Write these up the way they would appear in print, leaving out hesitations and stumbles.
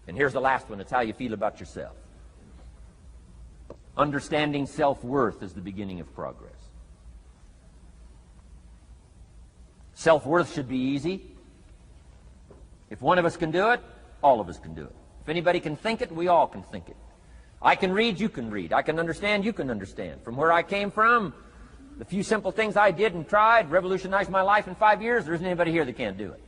And here's the last one. It's how you feel about yourself. Understanding self-worth is the beginning of progress. Self-worth should be easy. If one of us can do it, all of us can do it. If anybody can think it, we all can think it. I can read, you can read. I can understand, you can understand. From where I came from, the few simple things I did and tried revolutionized my life in 5 years. There isn't anybody here that can't do it.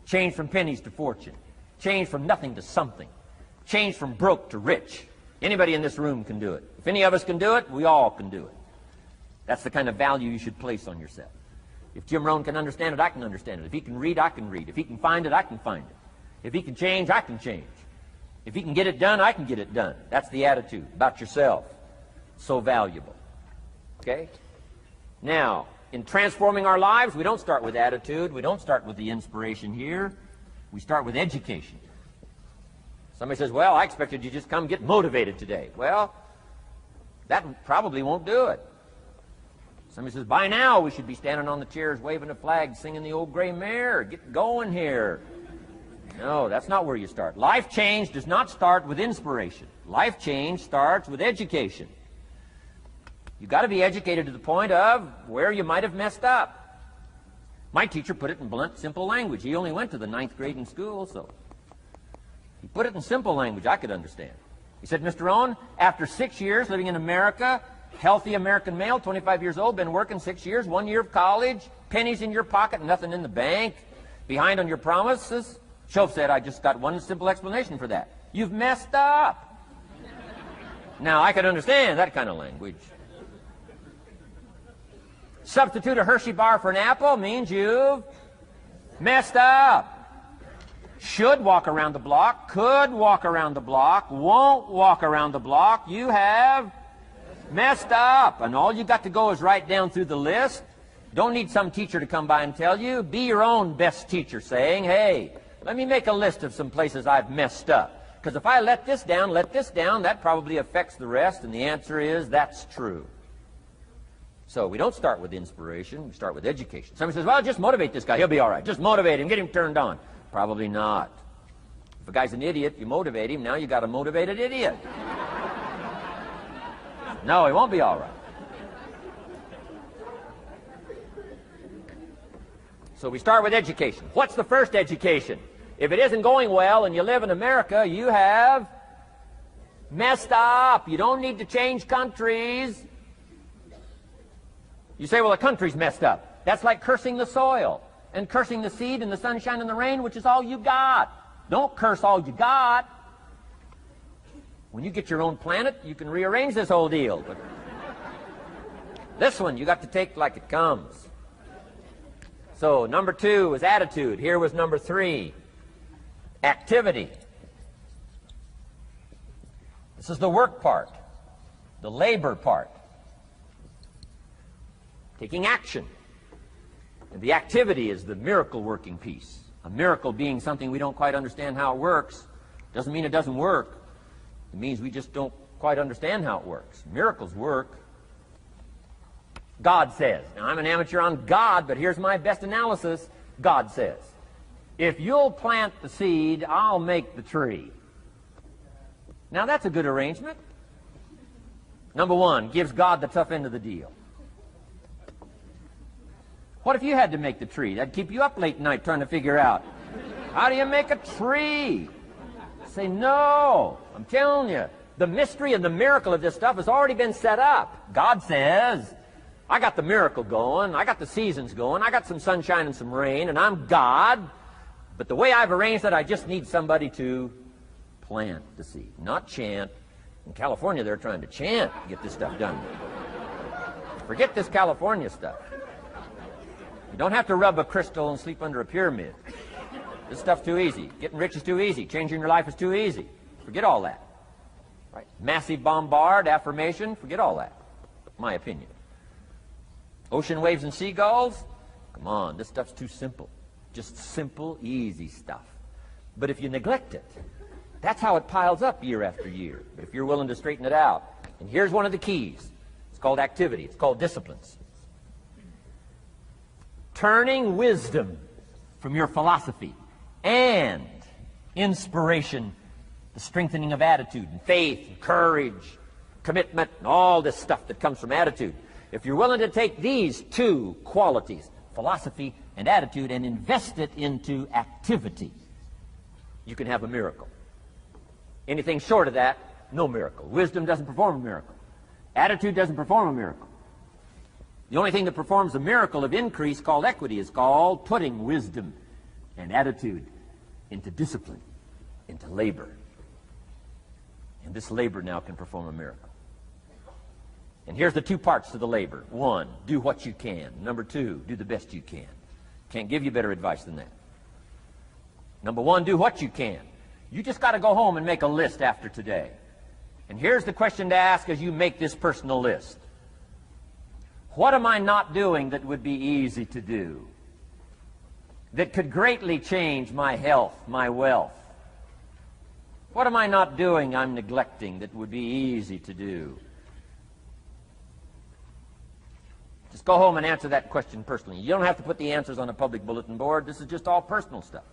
Change from pennies to fortune. Change from nothing to something. Change from broke to rich. Anybody in this room can do it. If any of us can do it, we all can do it. That's the kind of value you should place on yourself. If Jim Rohn can understand it, I can understand it. If he can read, I can read. If he can find it, I can find it. If he can change, I can change. If he can get it done, I can get it done. That's the attitude about yourself. So valuable. Okay? Now, in transforming our lives, we don't start with attitude. We don't start with the inspiration here. We start with education. Somebody says, well, I expected you to just come get motivated today. Well, that probably won't do it. Somebody says, by now we should be standing on the chairs, waving a flag, singing the old gray mare. Get going here. No, that's not where you start. Life change does not start with inspiration. Life change starts with education. You've got to be educated to the point of where you might have messed up. My teacher put it in blunt, simple language. He only went to the 9th grade in school, so he put it in simple language I could understand. He said, Mr. Rohn, after 6 years living in America, healthy American male, 25 years old, been working 6 years, 1 year of college, pennies in your pocket, nothing in the bank, behind on your promises. Shoaff said, I just got one simple explanation for that. You've messed up. Now, I could understand that kind of language. Substitute a Hershey bar for an apple means you've messed up. Should walk around the block, could walk around the block, won't walk around the block. You have messed up. And all you got to go is right down through the list. Don't need some teacher to come by and tell you. Be your own best teacher saying, hey, let me make a list of some places I've messed up. Because if I let this down, that probably affects the rest. And the answer is, that's true. So we don't start with inspiration. We start with education. Somebody says, well, just motivate this guy. He'll be all right. Just motivate him. Get him turned on. Probably not. If a guy's an idiot, you motivate him. Now you got a motivated idiot. No, he won't be all right. So we start with education. What's the first education? If it isn't going well and you live in America, you have messed up. You don't need to change countries. You say, well, the country's messed up. That's like cursing the soil and cursing the seed and the sunshine and the rain, which is all you got. Don't curse all you got. When you get your own planet, you can rearrange this whole deal. But this one, you got to take like it comes. So number 2 was attitude. Here was number 3, activity. This is the work part, the labor part. Taking action. And the activity is the miracle working piece. A miracle being something we don't quite understand how it works. Doesn't mean it doesn't work. It means we just don't quite understand how it works. Miracles work. God says. Now, I'm an amateur on God, but here's my best analysis. God says, if you'll plant the seed, I'll make the tree. Now, that's a good arrangement. Number 1, gives God the tough end of the deal. What if you had to make the tree? That'd keep you up late at night trying to figure out, how do you make a tree? Say, no, I'm telling you, the mystery and the miracle of this stuff has already been set up. God says, I got the miracle going, I got the seasons going, I got some sunshine and some rain, and I'm God, but the way I've arranged it, I just need somebody to plant the seed, not chant. In California, they're trying to chant to get this stuff done. Forget this California stuff. You don't have to rub a crystal and sleep under a pyramid. This stuff's too easy. Getting rich is too easy. Changing your life is too easy. Forget all that. Right? Massive bombard, affirmation, forget all that. My opinion. Ocean waves and seagulls, come on, this stuff's too simple. Just simple, easy stuff. But if you neglect it, that's how it piles up year after year, if you're willing to straighten it out. And here's one of the keys. It's called activity. It's called disciplines. Turning wisdom from your philosophy and inspiration the strengthening of attitude and faith and courage, commitment, and all this stuff that comes from attitude. If you're willing to take these two qualities, philosophy and attitude, and invest it into activity, you can have a miracle. Anything short of that, no miracle. Wisdom doesn't perform a miracle. Attitude doesn't perform a miracle. The only thing that performs a miracle of increase called equity is called putting wisdom and attitude into discipline, into labor. And this labor now can perform a miracle. And here's the two parts to the labor. One, do what you can. Number two, do the best you can. Can't give you better advice than that. Number one, do what you can. You just got to go home and make a list after today. And here's the question to ask as you make this personal list. What am I not doing that would be easy to do? That could greatly change my health, my wealth? What am I not doing I'm neglecting that would be easy to do? Just go home and answer that question personally. You don't have to put the answers on a public bulletin board. This is just all personal stuff.